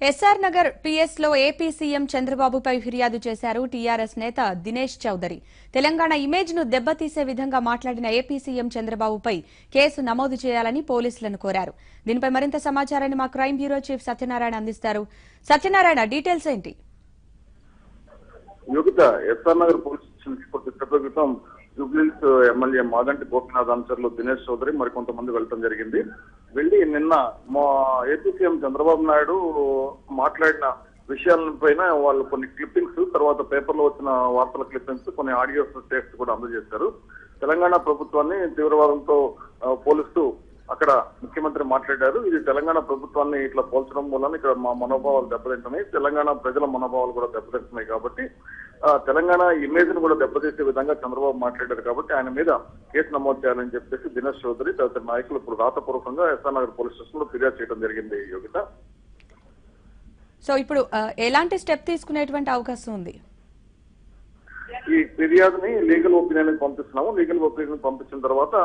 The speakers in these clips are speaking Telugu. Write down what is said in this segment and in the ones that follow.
ఎస్ఆర్ నగర్ పిఎస్ లో ఏపీ సీఎం చంద్రబాబుపై ఫిర్యాదు చేశారు టీఆర్ఎస్ నేత దినేష్ చౌదరి. తెలంగాణ ఇమేజ్ ను దెబ్బతీసే విధంగా మాట్లాడిన ఏపీ సీఎం చంద్రబాబుపై కేసు నమోదు చేయాలని పోలీసులను కోరారు. దీనిపై మరింత సమాచారాన్ని మా క్రైమ్ బ్యూరో చీఫ్ సత్యనారాయణ అందిస్తారు. సత్యనారాయణ, డీటెయిల్స్ ఏంటి? SR Nagar police station Jubilee Hills MLA Maganti Gopinath అనుచరులు దినేష్ చౌదరి మరికొంతమంది వెళ్లడం జరిగింది. వెళ్లి నిన్న మా ఏపీ సీఎం చంద్రబాబు నాయుడు మాట్లాడిన విషయాలపైన వాళ్ళు కొన్ని క్లిప్పింగ్స్, తర్వాత పేపర్లో వచ్చిన వార్తల క్లిప్పింగ్స్, కొన్ని ఆడియో టేప్స్ కూడా అందజేశారు. తెలంగాణ ప్రభుత్వాన్ని తీవ్రవాదంతో పోలిస్తూ అక్కడ ముఖ్యమంత్రి మాట్లాడారు. ఇది తెలంగాణ ప్రభుత్వాన్ని ఇట్లా పోల్చడం వల్ల ఇక్కడ మా మనోభావాలు దెబ్బతింటున్నాయి, తెలంగాణ ప్రజల మనోభావాలు కూడా దెబ్బతింటున్నాయి కాబట్టి తెలంగాణ ఇమేజ్ ను కూడా దెబ్బతీసే విధంగా చంద్రబాబు మాట్లాడారు కాబట్టి ఆయన మీద కేసు నమోదు చేయాలని చెప్పేసి దినేష్ చౌదరి తదితర నాయకులు ఇప్పుడు రాతపూర్వకంగా ఎస్ఆర్ నగర్ పోలీస్ స్టేషన్ లో ఫిర్యాదు చేయడం జరిగింది. యోగిత, సో ఇప్పుడు ఎలాంటి స్టెప్ తీసుకునేటువంటి అవకాశం ఉంది? ఈ ఫిర్యాదుని లీగల్ ఒపీనియన్ పంపిస్తున్నాము. లీగల్ ఒపీనియన్ పంపించిన తర్వాత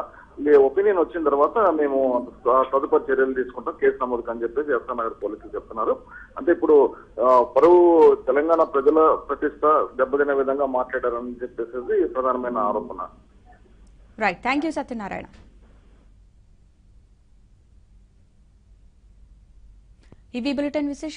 ఒపీనియన్ వచ్చిన తర్వాత మేము తదుపరి చర్యలు తీసుకుంటాం, కేసు నమోదు అని చెప్పేసి ఎస్ఆర్ నగర్ పోలీసులు చెప్తున్నారు. అంటే ఇప్పుడు పరువు తెలంగాణ ప్రజల ప్రతిష్ట దెబ్బతినే విధంగా మాట్లాడారని చెప్పేసి ప్రధానమైన ఆరోపణ. Right, thank you Satyanarayana. ఇవి బులెటిన్ విశేషం.